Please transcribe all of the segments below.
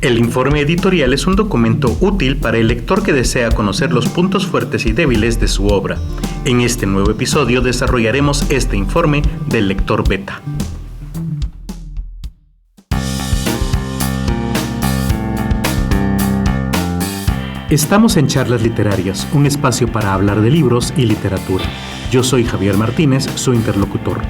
El informe editorial es un documento útil para el lector que desea conocer los puntos fuertes y débiles de su obra. En este nuevo episodio desarrollaremos este informe del lector beta. Estamos en Charlas Literarias, un espacio para hablar de libros y literatura. Yo soy Javier Martínez, su interlocutor.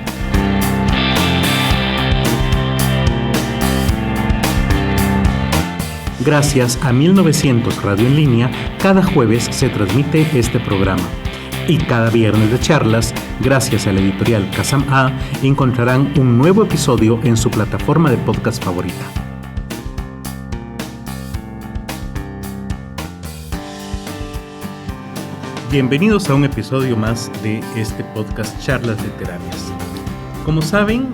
Gracias a 1900 Radio en Línea, cada jueves se transmite este programa. Y cada viernes de charlas, gracias a la editorial Kazam A, encontrarán un nuevo episodio en su plataforma de podcast favorita. Bienvenidos a un episodio más de este podcast Charlas Literarias. Como saben,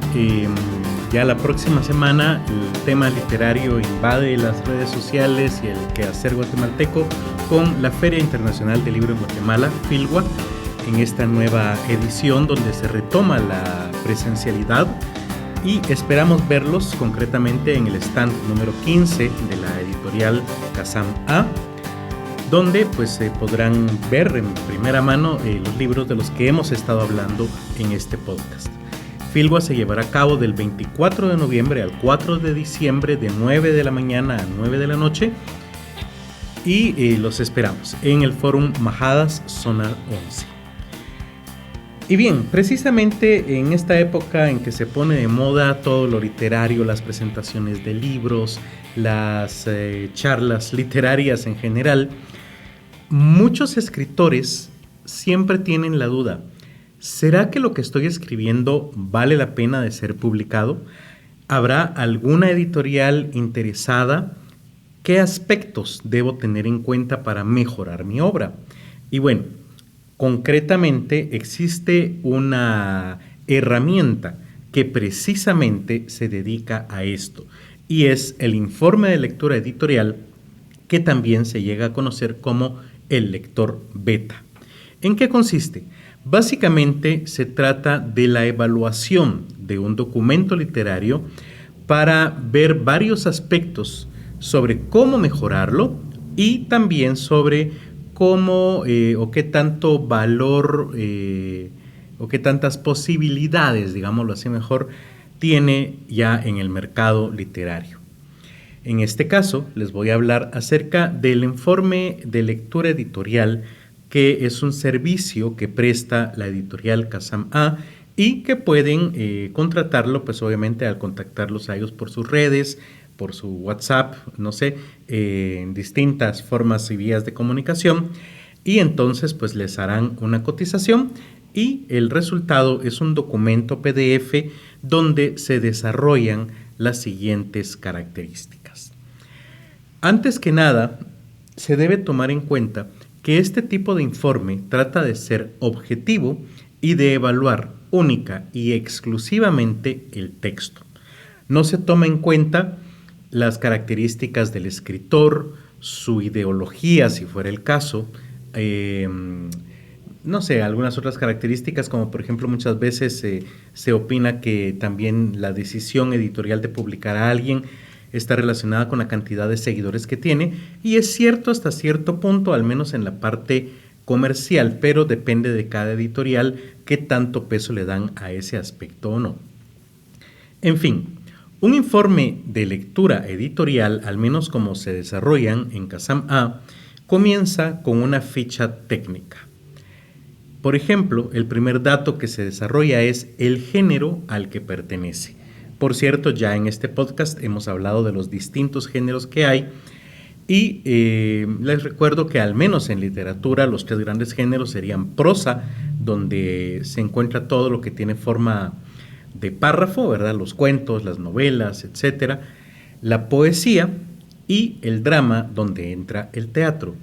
ya la próxima semana el tema literario invade las redes sociales y el quehacer guatemalteco con la Feria Internacional del Libro en Guatemala, FILGUA, en esta nueva edición donde se retoma la presencialidad y esperamos verlos concretamente en el stand número 15 de la editorial Kazam A, donde pues se podrán ver en primera mano los libros de los que hemos estado hablando en este podcast. FILGUA se llevará a cabo del 24 de noviembre al 4 de diciembre de 9 de la mañana a 9 de la noche y los esperamos en el Fórum Majadas Zona 11. Y bien, precisamente en esta época en que se pone de moda todo lo literario, las presentaciones de libros, las charlas literarias en general, muchos escritores siempre tienen la duda: ¿será que lo que estoy escribiendo vale la pena de ser publicado? ¿Habrá alguna editorial interesada? ¿Qué aspectos debo tener en cuenta para mejorar mi obra? Y bueno, concretamente existe una herramienta que precisamente se dedica a esto, y es el informe de lectura editorial, que también se llega a conocer como el lector beta. ¿En qué consiste? Básicamente se trata de la evaluación de un documento literario para ver varios aspectos sobre cómo mejorarlo y también sobre cómo o qué tanto valor o qué tantas posibilidades, digámoslo así mejor, tiene ya en el mercado literario. En este caso les voy a hablar acerca del informe de lectura editorial, que es un servicio que presta la editorial Kazam A y que pueden contratarlo, pues obviamente al contactarlos a ellos por sus redes, por su WhatsApp, no sé, en distintas formas y vías de comunicación, y entonces pues les harán una cotización y el resultado es un documento PDF donde se desarrollan las siguientes características. Antes que nada, se debe tomar en cuenta que este tipo de informe trata de ser objetivo y de evaluar única y exclusivamente el texto. No se toma en cuenta las características del escritor, su ideología, si fuera el caso, no sé, algunas otras características, como por ejemplo muchas veces se opina que también la decisión editorial de publicar a alguien está relacionada con la cantidad de seguidores que tiene, y es cierto hasta cierto punto, al menos en la parte comercial, pero depende de cada editorial qué tanto peso le dan a ese aspecto o no. En fin, un informe de lectura editorial, al menos como se desarrollan en Kazam A, comienza con una ficha técnica. Por ejemplo, el primer dato que se desarrolla es el género al que pertenece. Por cierto, ya en este podcast hemos hablado de los distintos géneros que hay y les recuerdo que al menos en literatura los tres grandes géneros serían prosa, donde se encuentra todo lo que tiene forma de párrafo, ¿verdad? Los cuentos, las novelas, etcétera, la poesía y el drama, donde entra el teatro.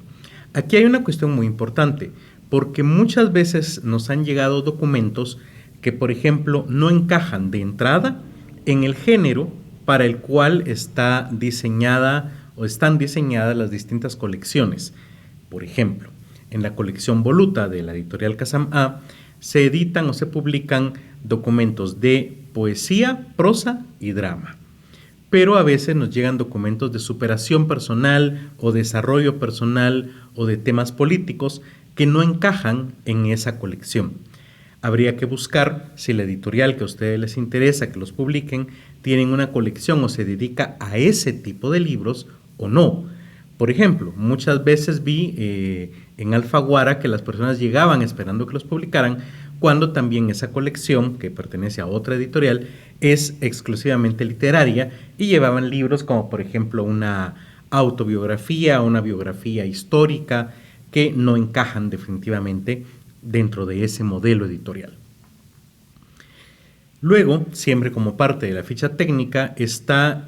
Aquí hay una cuestión muy importante, porque muchas veces nos han llegado documentos que, por ejemplo, no encajan de entrada en el género para el cual está diseñada o están diseñadas las distintas colecciones. Por ejemplo, en la colección Voluta de la editorial Kazam A se editan o se publican documentos de poesía, prosa y drama. pero a veces nos llegan documentos de superación personal o desarrollo personal o de temas políticos que no encajan en esa colección. Habría que buscar si la editorial que a ustedes les interesa que los publiquen tienen una colección o se dedica a ese tipo de libros o no. Por ejemplo, muchas veces vi en Alfaguara que las personas llegaban esperando que los publicaran, cuando también esa colección, que pertenece a otra editorial, es exclusivamente literaria y llevaban libros como por ejemplo una autobiografía o una biografía histórica que no encajan definitivamente dentro de ese modelo editorial. Luego, siempre como parte de la ficha técnica, está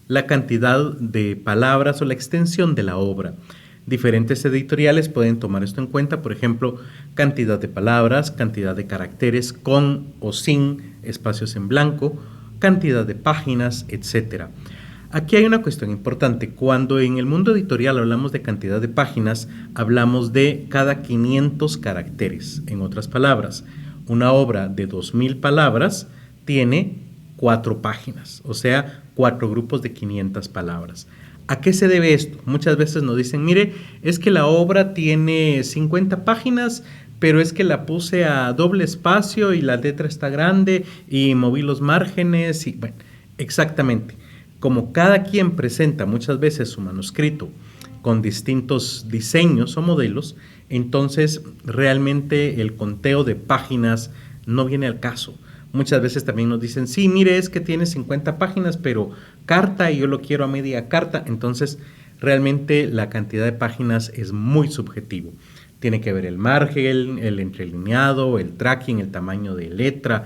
la cantidad de palabras o la extensión de la obra. Diferentes editoriales pueden tomar esto en cuenta, por ejemplo, cantidad de palabras, cantidad de caracteres con o sin espacios en blanco, cantidad de páginas, etc. Aquí hay una cuestión importante. Cuando en el mundo editorial hablamos de cantidad de páginas, hablamos de cada 500 caracteres. En otras palabras, una obra de 2000 palabras tiene 4 páginas, o sea, 4 grupos de 500 palabras. ¿A qué se debe esto? Muchas veces nos dicen, mire, es que la obra tiene 50 páginas, pero es que la puse a doble espacio y la letra está grande y moví los márgenes. Y bueno, exactamente. Como cada quien presenta muchas veces su manuscrito con distintos diseños o modelos, entonces realmente el conteo de páginas no viene al caso. Muchas veces también nos dicen, sí, mire, es que tiene 50 páginas, pero carta y yo lo quiero a media carta. Entonces, realmente la cantidad de páginas es muy subjetivo. Tiene que ver el margen, el entrelineado, el tracking, el tamaño de letra,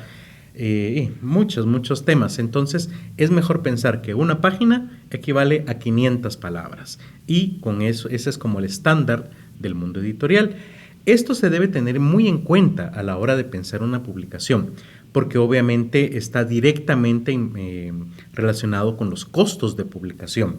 muchos temas. Entonces, es mejor pensar que una página equivale a 500 palabras. Y con eso, ese es como el estándar del mundo editorial. Esto se debe tener muy en cuenta a la hora de pensar una publicación, porque obviamente está directamente relacionado con los costos de publicación.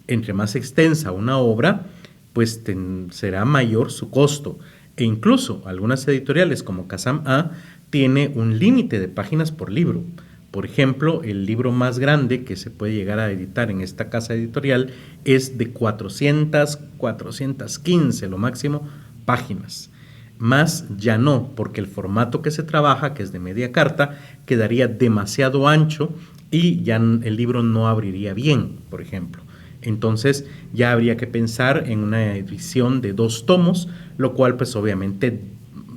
Entre más extensa una obra, pues será mayor su costo. E incluso algunas editoriales como Kazam-A tiene un límite de páginas por libro. Por ejemplo, el libro más grande que se puede llegar a editar en esta casa editorial es de 415, lo máximo, páginas. Más ya no, porque el formato que se trabaja, que es de media carta, quedaría demasiado ancho y ya el libro no abriría bien, por ejemplo. Entonces ya habría que pensar en una edición de 2 tomos, lo cual pues obviamente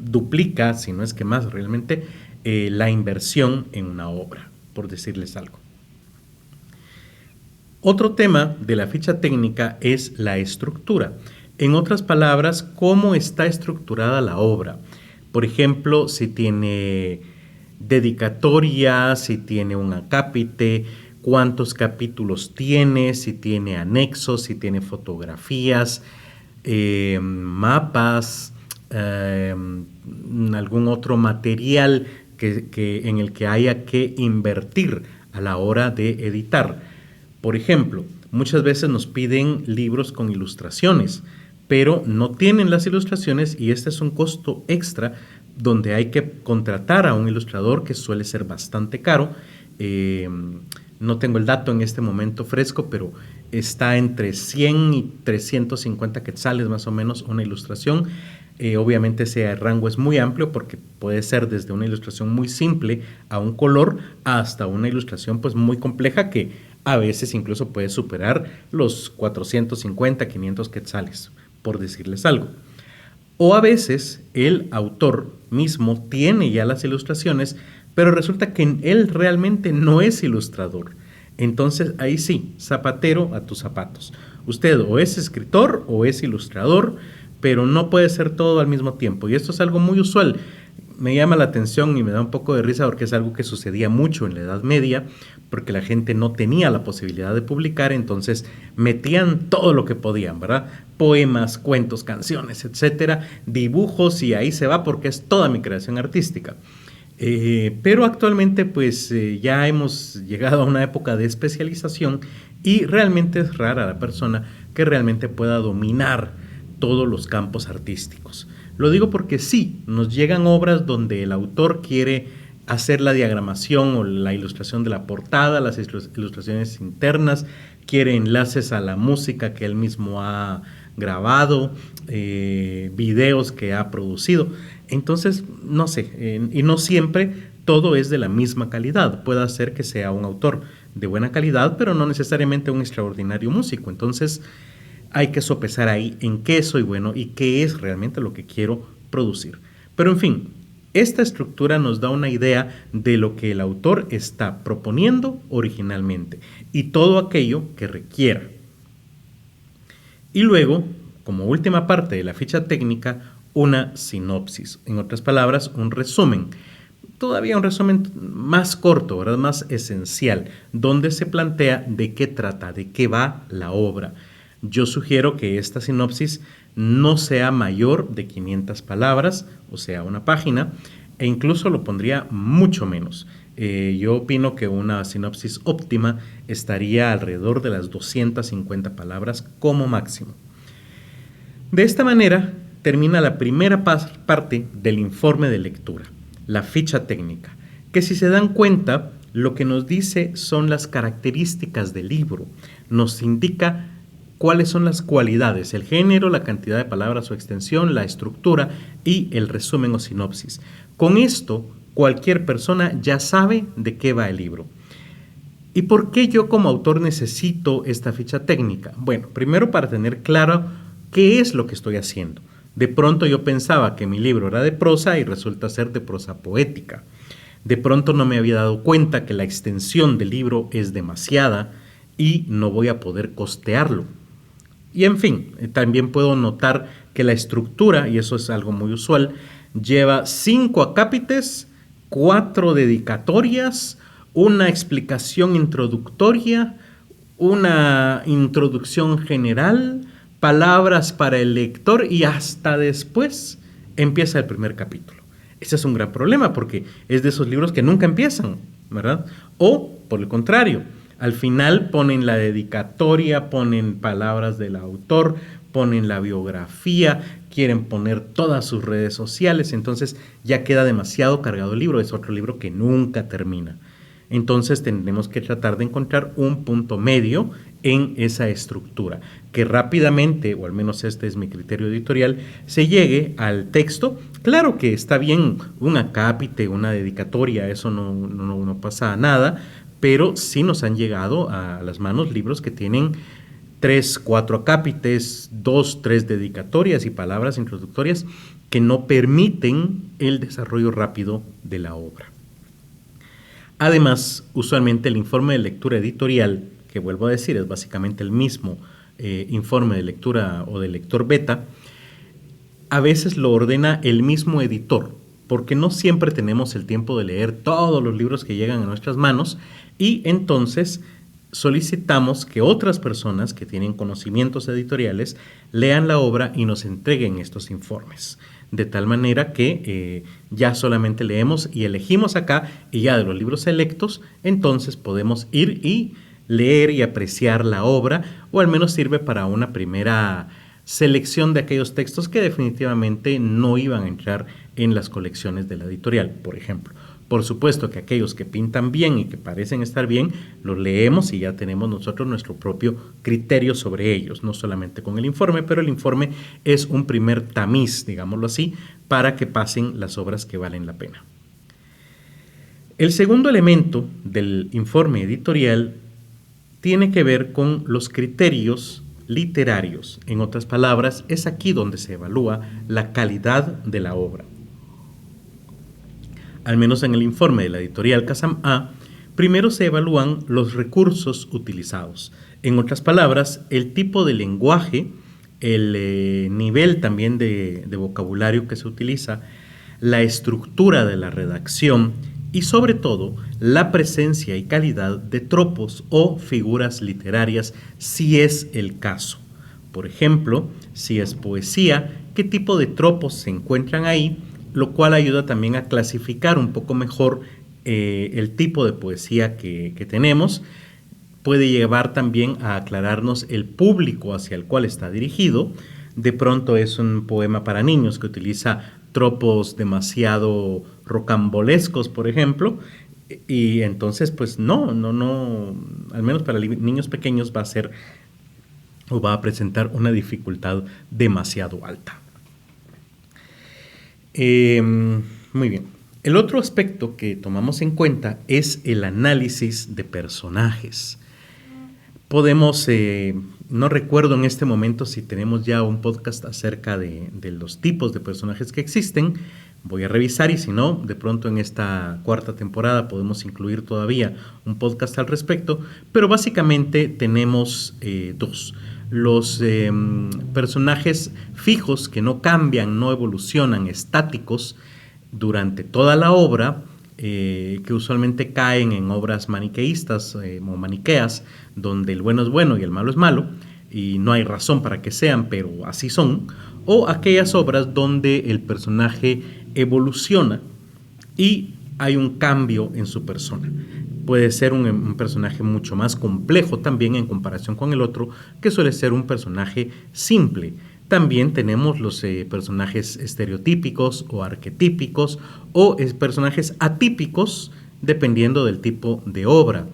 duplica, si no es que más realmente, la inversión en una obra, por decirles algo. Otro tema de la ficha técnica es la estructura. En otras palabras, cómo está estructurada la obra. Por ejemplo, si tiene dedicatoria, si tiene un acápite, cuántos capítulos tiene, si tiene anexos, si tiene fotografías, mapas, algún otro material en el que haya que invertir a la hora de editar. Por ejemplo, muchas veces nos piden libros con ilustraciones, pero no tienen las ilustraciones y este es un costo extra donde hay que contratar a un ilustrador que suele ser bastante caro. No tengo el dato en este momento fresco, pero está entre 100 y 350 quetzales más o menos una ilustración. Obviamente ese rango es muy amplio porque puede ser desde una ilustración muy simple a un color hasta una ilustración pues muy compleja que a veces incluso puede superar los 450, 500 quetzales, por decirles algo. O a veces el autor mismo tiene ya las ilustraciones, pero resulta que él realmente no es ilustrador. Entonces ahí sí, zapatero a tus zapatos. Usted o es escritor o es ilustrador, pero no puede ser todo al mismo tiempo. Y esto es algo muy usual. Me llama la atención y me da un poco de risa porque es algo que sucedía mucho en la Edad Media, porque la gente no tenía la posibilidad de publicar, entonces metían todo lo que podían, ¿verdad? Poemas, cuentos, canciones, etcétera, dibujos y ahí se va porque es toda mi creación artística. Pero actualmente pues ya hemos llegado a una época de especialización y realmente es rara la persona que realmente pueda dominar todos los campos artísticos. Lo digo porque sí, nos llegan obras donde el autor quiere hacer la diagramación o la ilustración de la portada, las ilustraciones internas, quiere enlaces a la música que él mismo ha grabado, videos que ha producido. Entonces, no sé, y no siempre todo es de la misma calidad. Puede ser que sea un autor de buena calidad, pero no necesariamente un extraordinario músico. Entonces, hay que sopesar ahí en qué soy bueno y qué es realmente lo que quiero producir. Pero en fin, esta estructura nos da una idea de lo que el autor está proponiendo originalmente y todo aquello que requiera. Y luego, como última parte de la ficha técnica, una sinopsis. En otras palabras, un resumen. Todavía un resumen más corto, ¿verdad? Más esencial, donde se plantea de qué trata, de qué va la obra. Yo sugiero que esta sinopsis no sea mayor de 500 palabras, o sea, una página, e incluso lo pondría mucho menos. Yo opino que una sinopsis óptima estaría alrededor de las 250 palabras como máximo. De esta manera termina la primera parte del informe de lectura, la ficha técnica, que si se dan cuenta, lo que nos dice son las características del libro, nos indica cuáles son las cualidades, el género, la cantidad de palabras o extensión, la estructura y el resumen o sinopsis. Con esto, cualquier persona ya sabe de qué va el libro. ¿Y por qué yo como autor necesito esta ficha técnica? Bueno, primero para tener claro qué es lo que estoy haciendo. De pronto yo pensaba que mi libro era de prosa y resulta ser de prosa poética. De pronto no me había dado cuenta que la extensión del libro es demasiada y no voy a poder costearlo. Y en fin, también puedo notar que la estructura, y eso es algo muy usual, lleva 5 acápites, 4 dedicatorias, una explicación introductoria, una introducción general, palabras para el lector y hasta después empieza el primer capítulo. Ese es un gran problema porque es de esos libros que nunca empiezan, ¿verdad? O, por el contrario, al final ponen la dedicatoria, ponen palabras del autor, ponen la biografía, quieren poner todas sus redes sociales, entonces ya queda demasiado cargado el libro, es otro libro que nunca termina. Entonces tendremos que tratar de encontrar un punto medio en esa estructura, que rápidamente, o al menos este es mi criterio editorial, se llegue al texto. Claro que está bien un acápite, una dedicatoria, eso no pasa nada, pero sí nos han llegado a las manos libros que tienen 3, 4 acápites, 2, 3 dedicatorias y palabras introductorias que no permiten el desarrollo rápido de la obra. Además, usualmente el informe de lectura editorial, que vuelvo a decir es básicamente el mismo informe de lectura o de lector beta, a veces lo ordena el mismo editor, porque no siempre tenemos el tiempo de leer todos los libros que llegan a nuestras manos y entonces solicitamos que otras personas que tienen conocimientos editoriales lean la obra y nos entreguen estos informes. De tal manera que ya solamente leemos y elegimos acá y ya de los libros selectos, entonces podemos ir y leer y apreciar la obra o al menos sirve para una primera selección de aquellos textos que definitivamente no iban a entrar en las colecciones de la editorial, por ejemplo. Por supuesto que aquellos que pintan bien y que parecen estar bien, los leemos y ya tenemos nosotros nuestro propio criterio sobre ellos, no solamente con el informe, pero el informe es un primer tamiz, digámoslo así, para que pasen las obras que valen la pena. El segundo elemento del informe editorial tiene que ver con los criterios literarios. En otras palabras, es aquí donde se evalúa la calidad de la obra. Al menos en el informe de la editorial Kazam A, primero se evalúan los recursos utilizados. En otras palabras, el tipo de lenguaje, el nivel también de vocabulario que se utiliza, la estructura de la redacción y sobre todo la presencia y calidad de tropos o figuras literarias si es el caso. Por ejemplo, si es poesía, qué tipo de tropos se encuentran ahí, lo cual ayuda también a clasificar un poco mejor el tipo de poesía que tenemos. Puede llevar también a aclararnos el público hacia el cual está dirigido. De pronto es un poema para niños que utiliza tropos demasiado rocambolescos, por ejemplo, y entonces pues no, al menos para niños pequeños va a ser o va a presentar una dificultad demasiado alta. Muy bien. El otro aspecto que tomamos en cuenta es el análisis de personajes. Podemos, no recuerdo en este momento si tenemos ya un podcast acerca de los tipos de personajes que existen. Voy a revisar y si no, de pronto en esta cuarta temporada podemos incluir todavía un podcast al respecto. Pero básicamente tenemos dos. Los personajes fijos que no cambian, no evolucionan, estáticos durante toda la obra, que usualmente caen en obras maniqueístas o maniqueas, donde el bueno es bueno y el malo es malo, y no hay razón para que sean, pero así son, o aquellas obras donde el personaje evoluciona y hay un cambio en su persona. Puede ser un personaje mucho más complejo también en comparación con el otro, que suele ser un personaje simple. También tenemos los personajes estereotípicos o arquetípicos o personajes atípicos dependiendo del tipo de obra.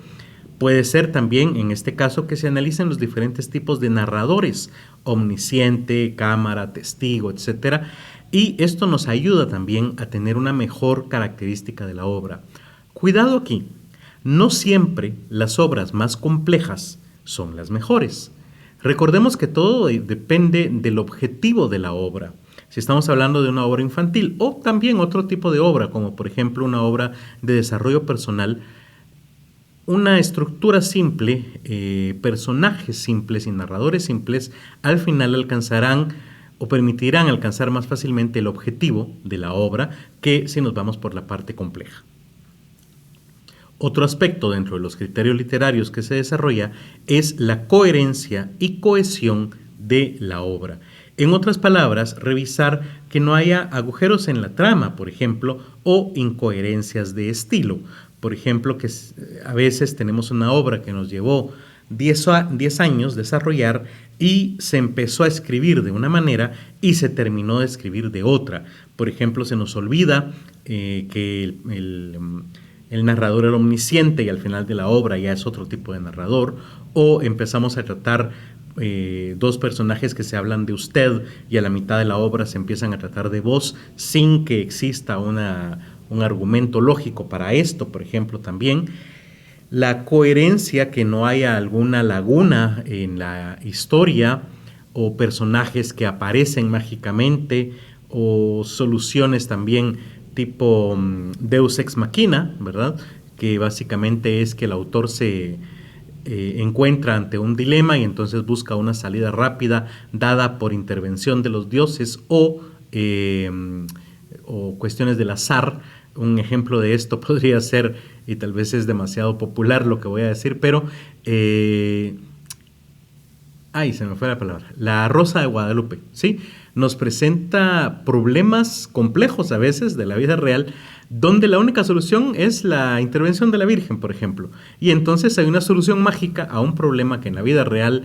Puede ser también, en este caso, que se analicen los diferentes tipos de narradores, omnisciente, cámara, testigo, etc. Y esto nos ayuda también a tener una mejor característica de la obra. Cuidado aquí, no siempre las obras más complejas son las mejores. Recordemos que todo depende del objetivo de la obra. Si estamos hablando de una obra infantil o también otro tipo de obra, como por ejemplo una obra de desarrollo personal, una estructura simple, personajes simples y narradores simples, al final alcanzarán o permitirán alcanzar más fácilmente el objetivo de la obra que si nos vamos por la parte compleja. Otro aspecto dentro de los criterios literarios que se desarrolla es la coherencia y cohesión de la obra. En otras palabras, revisar que no haya agujeros en la trama, por ejemplo, o incoherencias de estilo. Por ejemplo, que a veces tenemos una obra que nos llevó 10 años desarrollar y se empezó a escribir de una manera y se terminó de escribir de otra. Por ejemplo, se nos olvida que el narrador era omnisciente y al final de la obra ya es otro tipo de narrador, o empezamos a tratar dos personajes que se hablan de usted y a la mitad de la obra se empiezan a tratar de vos sin que exista un argumento lógico para esto, por ejemplo, también. La coherencia, que no haya alguna laguna en la historia o personajes que aparecen mágicamente o soluciones también tipo Deus Ex Machina, ¿verdad? Que básicamente es que el autor se encuentra ante un dilema y entonces busca una salida rápida dada por intervención de los dioses o cuestiones del azar. Un ejemplo de esto podría ser, y tal vez es demasiado popular lo que voy a decir, pero se me fue la palabra. La Rosa de Guadalupe, ¿sí? Nos presenta problemas complejos a veces de la vida real, donde la única solución es la intervención de la Virgen, por ejemplo. Y entonces hay una solución mágica a un problema que en la vida real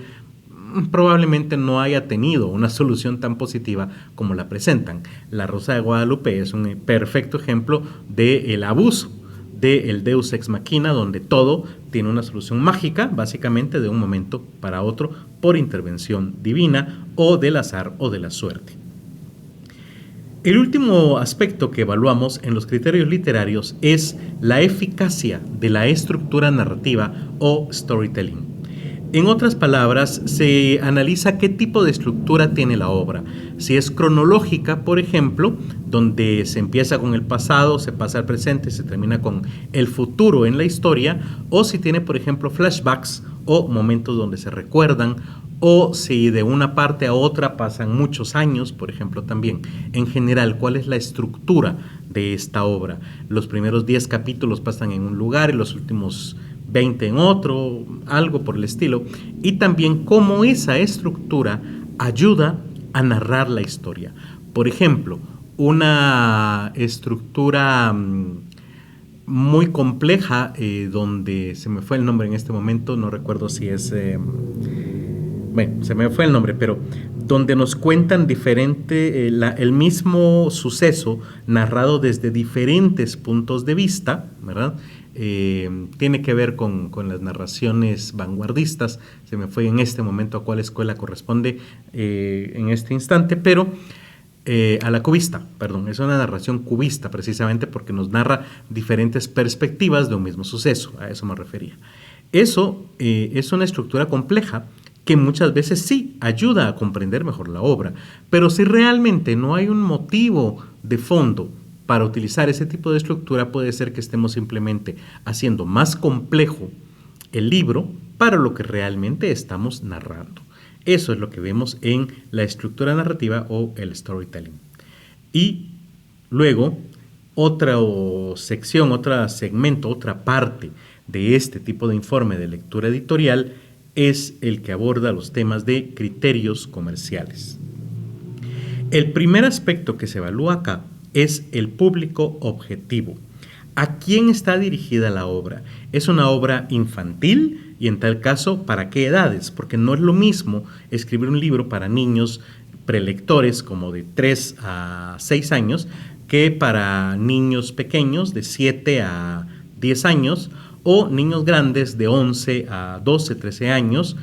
probablemente no haya tenido una solución tan positiva como la presentan. La Rosa de Guadalupe es un perfecto ejemplo del abuso del Deus Ex Machina, donde todo tiene una solución mágica, básicamente de un momento para otro, por intervención divina o del azar o de la suerte. El último aspecto que evaluamos en los criterios literarios es la eficacia de la estructura narrativa o storytelling. En otras palabras, se analiza qué tipo de estructura tiene la obra. Si es cronológica, por ejemplo, donde se empieza con el pasado, se pasa al presente, se termina con el futuro en la historia, o si tiene, por ejemplo, flashbacks o momentos donde se recuerdan, o si de una parte a otra pasan muchos años, por ejemplo, también. En general, ¿cuál es la estructura de esta obra? Los primeros 10 capítulos pasan en un lugar y los últimos 20 en otro, algo por el estilo, y también cómo esa estructura ayuda a narrar la historia. Por ejemplo, una estructura muy compleja, donde se me fue el nombre en este momento, no recuerdo si es... bueno, se me fue el nombre, pero donde nos cuentan el mismo suceso narrado desde diferentes puntos de vista, ¿verdad? Tiene que ver con las narraciones vanguardistas, se me fue en este momento a cuál escuela corresponde en este instante, pero a la cubista, perdón, es una narración cubista precisamente porque nos narra diferentes perspectivas de un mismo suceso, a eso me refería. Eso es una estructura compleja que muchas veces sí ayuda a comprender mejor la obra, pero si realmente no hay un motivo de fondo para utilizar ese tipo de estructura, puede ser que estemos simplemente haciendo más complejo el libro para lo que realmente estamos narrando. Eso es lo que vemos en la estructura narrativa o el storytelling. Y luego, otra sección, otro segmento, otra parte de este tipo de informe de lectura editorial es el que aborda los temas de criterios comerciales. El primer aspecto que se evalúa acá es el público objetivo. ¿A quién está dirigida la obra? ¿Es una obra infantil? Y en tal caso, ¿para qué edades? Porque no es lo mismo escribir un libro para niños prelectores como de 3 a 6 años que para niños pequeños de 7 a 10 años o niños grandes de 11 a 12, 13 años.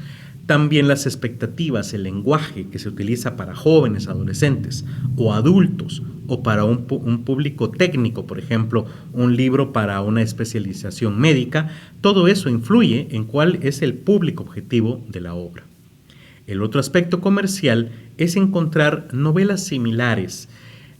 También las expectativas, el lenguaje que se utiliza para jóvenes, adolescentes o adultos o para un público técnico, por ejemplo, un libro para una especialización médica, todo eso influye en cuál es el público objetivo de la obra. El otro aspecto comercial es encontrar novelas similares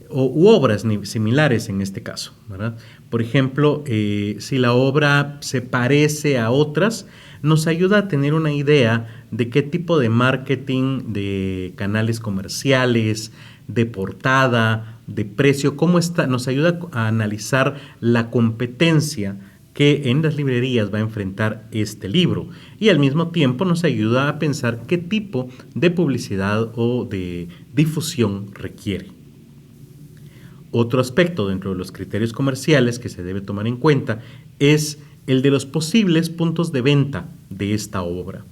u obras similares en este caso, ¿verdad? Por ejemplo, si la obra se parece a otras, nos ayuda a tener una idea de qué tipo de marketing, de canales comerciales, de portada, de precio, cómo está, nos ayuda a analizar la competencia que en las librerías va a enfrentar este libro y al mismo tiempo nos ayuda a pensar qué tipo de publicidad o de difusión requiere. Otro aspecto dentro de los criterios comerciales que se debe tomar en cuenta es el de los posibles puntos de venta de esta obra.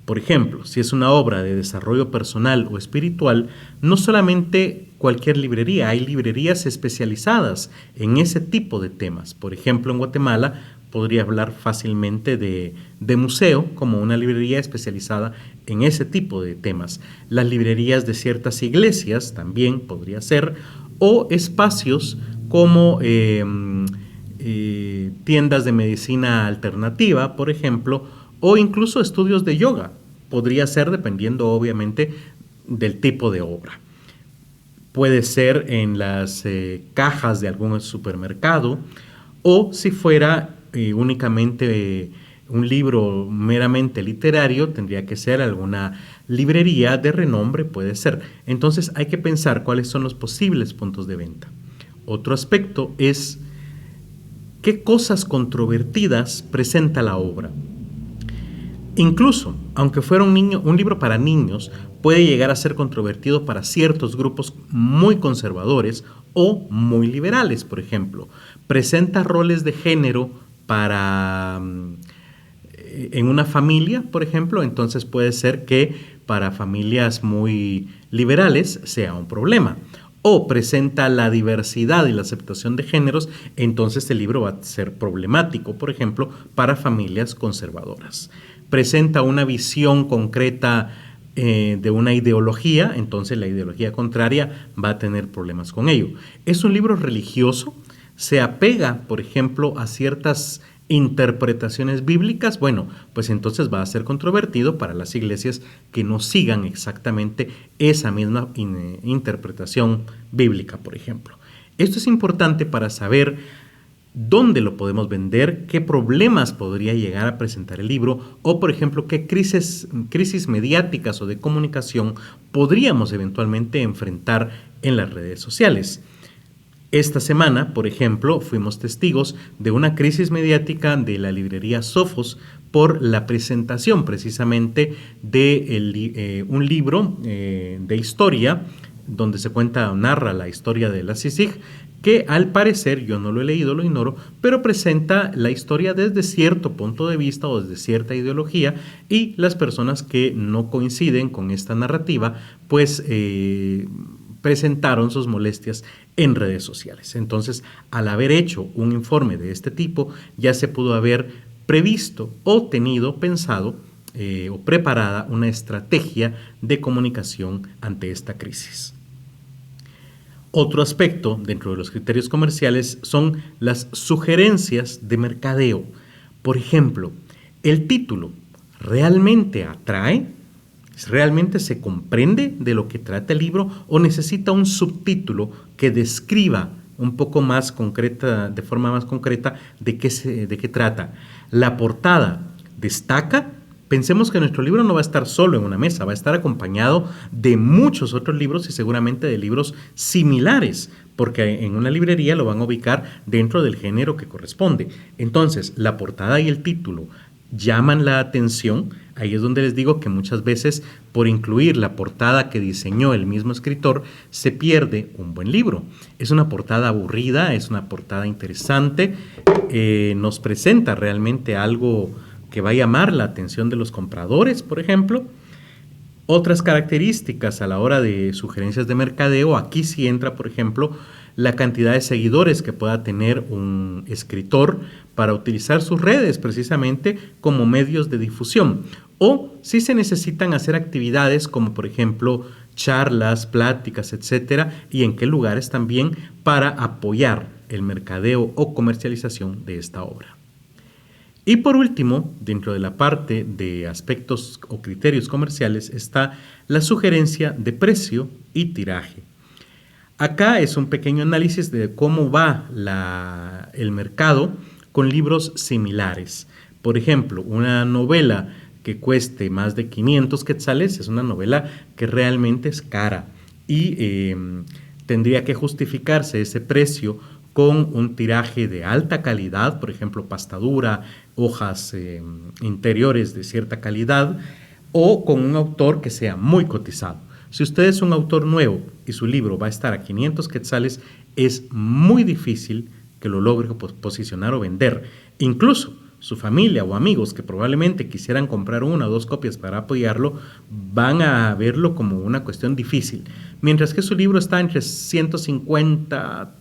Por ejemplo, si es una obra de desarrollo personal o espiritual, no solamente cualquier librería, hay librerías especializadas en ese tipo de temas. Por ejemplo, en Guatemala podría hablar fácilmente de museo como una librería especializada en ese tipo de temas. Las librerías de ciertas iglesias también podría ser, o espacios como tiendas de medicina alternativa, por ejemplo, o incluso estudios de yoga. Podría ser dependiendo, obviamente, del tipo de obra. Puede ser en las cajas de algún supermercado o si fuera únicamente un libro meramente literario, tendría que ser alguna librería de renombre, puede ser. Entonces hay que pensar cuáles son los posibles puntos de venta. Otro aspecto es qué cosas controvertidas presenta la obra. Incluso, aunque fuera un libro para niños, puede llegar a ser controvertido para ciertos grupos muy conservadores o muy liberales, por ejemplo. Presenta roles de género en una familia, por ejemplo, entonces puede ser que para familias muy liberales sea un problema. O presenta la diversidad y la aceptación de géneros, entonces el libro va a ser problemático, por ejemplo, para familias conservadoras. Presenta una visión concreta de una ideología, entonces la ideología contraria va a tener problemas con ello. Es un libro religioso, se apega, por ejemplo, a ciertas interpretaciones bíblicas, bueno, pues entonces va a ser controvertido para las iglesias que no sigan exactamente esa misma interpretación bíblica, por ejemplo. Esto es importante para saber dónde lo podemos vender, qué problemas podría llegar a presentar el libro o, por ejemplo, qué crisis mediáticas o de comunicación podríamos eventualmente enfrentar en las redes sociales. Esta semana, por ejemplo, fuimos testigos de una crisis mediática de la librería Sofos por la presentación precisamente de un libro de historia donde se narra la historia de la CICIG, que al parecer, yo no lo he leído, lo ignoro, pero presenta la historia desde cierto punto de vista o desde cierta ideología, y las personas que no coinciden con esta narrativa, pues presentaron sus molestias en redes sociales. Entonces, al haber hecho un informe de este tipo, ya se pudo haber previsto o pensado o preparada una estrategia de comunicación ante esta crisis. Otro aspecto dentro de los criterios comerciales son las sugerencias de mercadeo. Por ejemplo, el título ¿realmente atrae? ¿Realmente se comprende de lo que trata el libro o necesita un subtítulo que describa un poco más concreta, de forma más concreta, de qué trata? La portada destaca. Pensemos que nuestro libro no va a estar solo en una mesa, va a estar acompañado de muchos otros libros y seguramente de libros similares, porque en una librería lo van a ubicar dentro del género que corresponde. Entonces, la portada y el título llaman la atención. Ahí es donde les digo que muchas veces, por incluir la portada que diseñó el mismo escritor, se pierde un buen libro. Es una portada aburrida, es una portada interesante, nos presenta realmente algo que va a llamar la atención de los compradores, por ejemplo. Otras características a la hora de sugerencias de mercadeo, aquí sí entra, por ejemplo, la cantidad de seguidores que pueda tener un escritor para utilizar sus redes precisamente como medios de difusión, o si se necesitan hacer actividades como, por ejemplo, charlas, pláticas, etcétera, y en qué lugares también para apoyar el mercadeo o comercialización de esta obra. Y por último, dentro de la parte de aspectos o criterios comerciales está la sugerencia de precio y tiraje. Acá es un pequeño análisis de cómo va el mercado con libros similares. Por ejemplo, una novela que cueste más de 500 quetzales es una novela que realmente es cara y tendría que justificarse ese precio con un tiraje de alta calidad, por ejemplo, pastadura, hojas interiores de cierta calidad, o con un autor que sea muy cotizado. Si usted es un autor nuevo y su libro va a estar a 500 quetzales, es muy difícil que lo logre posicionar o vender. Incluso su familia o amigos que probablemente quisieran comprar una o dos copias para apoyarlo, van a verlo como una cuestión difícil. Mientras que su libro está entre 150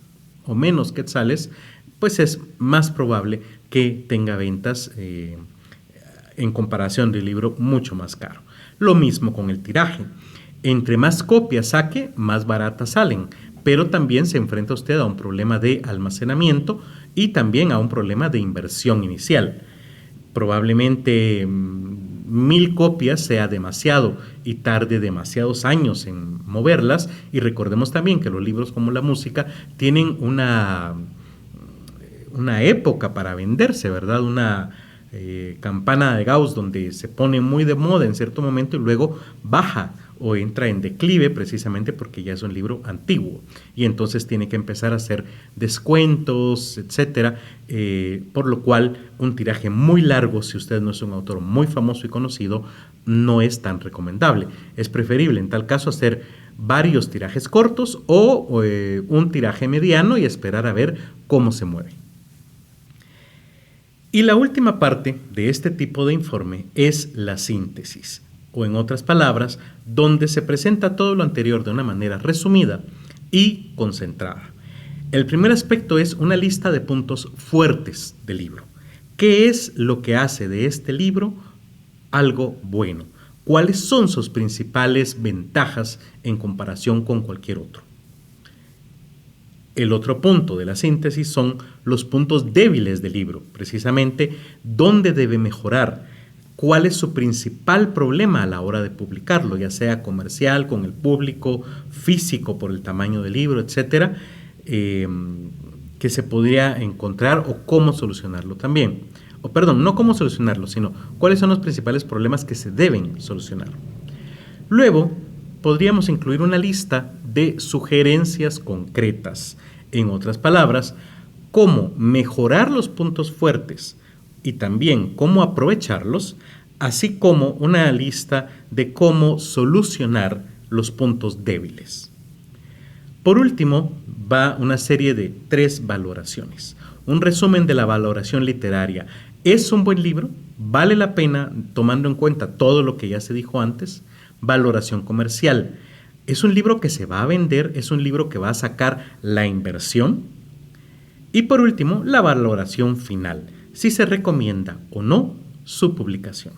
o menos quetzales, pues es más probable que tenga ventas en comparación del libro mucho más caro. Lo mismo con el tiraje. Entre más copias saque, más baratas salen, pero también se enfrenta usted a un problema de almacenamiento y también a un problema de inversión inicial. Probablemente 1000 copias sea demasiado y tarde demasiados años en moverlas, y recordemos también que los libros, como la música, tienen una época para venderse, ¿verdad? Una campana de Gauss donde se pone muy de moda en cierto momento y luego baja o entra en declive precisamente porque ya es un libro antiguo y entonces tiene que empezar a hacer descuentos, etcétera, por lo cual un tiraje muy largo, si usted no es un autor muy famoso y conocido, no es tan recomendable. Es preferible en tal caso hacer varios tirajes cortos o un tiraje mediano y esperar a ver cómo se mueve. Y la última parte de este tipo de informe es la síntesis, o en otras palabras, donde se presenta todo lo anterior de una manera resumida y concentrada. El primer aspecto es una lista de puntos fuertes del libro. ¿Qué es lo que hace de este libro algo bueno? ¿Cuáles son sus principales ventajas en comparación con cualquier otro? El otro punto de la síntesis son los puntos débiles del libro, precisamente dónde debe mejorar, cuál es su principal problema a la hora de publicarlo, ya sea comercial, con el público, físico por el tamaño del libro, etcétera, que se podría encontrar o cómo solucionarlo también. O perdón, no cómo solucionarlo, sino cuáles son los principales problemas que se deben solucionar. Luego, podríamos incluir una lista de sugerencias concretas. En otras palabras, cómo mejorar los puntos fuertes y también cómo aprovecharlos, así como una lista de cómo solucionar los puntos débiles. Por último, va una serie de 3 valoraciones. Un resumen de la valoración literaria. ¿Es un buen libro? ¿Vale la pena tomando en cuenta todo lo que ya se dijo antes? Valoración comercial. ¿Es un libro que se va a vender? ¿Es un libro que va a sacar la inversión? Y por último, la valoración final. Si se recomienda o no su publicación.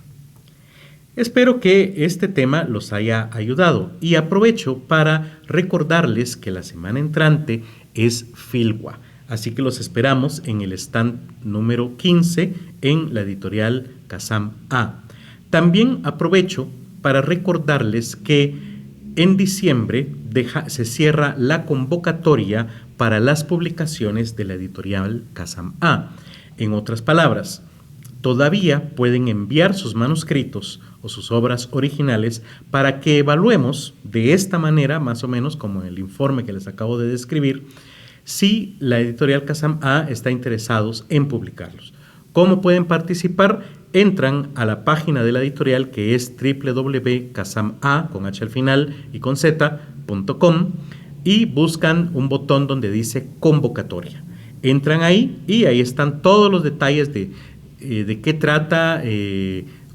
Espero que este tema los haya ayudado y aprovecho para recordarles que la semana entrante es Filgua, así que los esperamos en el stand número 15 en la editorial Kazam A. También aprovecho para recordarles que en diciembre se cierra la convocatoria para las publicaciones de la editorial Kazam A. En otras palabras, todavía pueden enviar sus manuscritos o sus obras originales para que evaluemos de esta manera, más o menos como en el informe que les acabo de describir, si la editorial Kazam A está interesados en publicarlos. ¿Cómo pueden participar? Entran a la página de la editorial, que es www.kazama, con H al final y con z.com, y buscan un botón donde dice convocatoria. Entran ahí y ahí están todos los detalles de qué trata,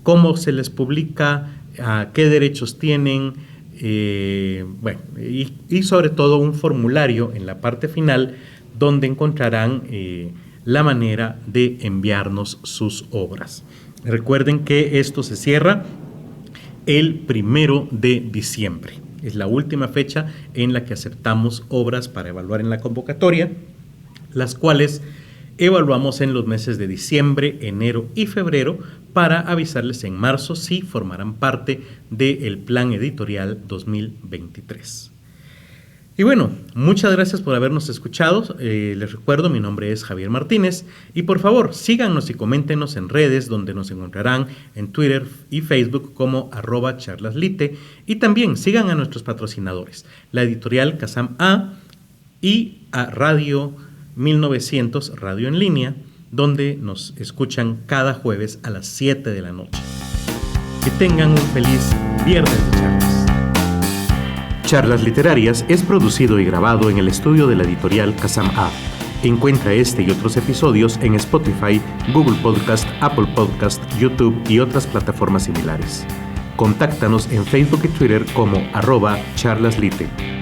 cómo se les publica, qué derechos tienen, y sobre todo un formulario en la parte final donde encontrarán la manera de enviarnos sus obras. Recuerden que esto se cierra el 1 de diciembre. Es la última fecha en la que aceptamos obras para evaluar en la convocatoria, las cuales evaluamos en los meses de diciembre, enero y febrero para avisarles en marzo si formarán parte del plan editorial 2023. Y bueno, muchas gracias por habernos escuchado. Les recuerdo, mi nombre es Javier Martínez y por favor síganos y coméntenos en redes donde nos encontrarán en Twitter y Facebook como @charlaslite, y también sigan a nuestros patrocinadores, la editorial Kazam A y a Radio 1900 Radio en Línea, donde nos escuchan cada jueves a las 7 de la noche. Que tengan un feliz viernes de charlas. Charlas Literarias es producido y grabado en el estudio de la editorial Kazam A. Encuentra este y otros episodios en Spotify, Google Podcast, Apple Podcast, YouTube y otras plataformas similares. Contáctanos en Facebook y Twitter como @charlaslite.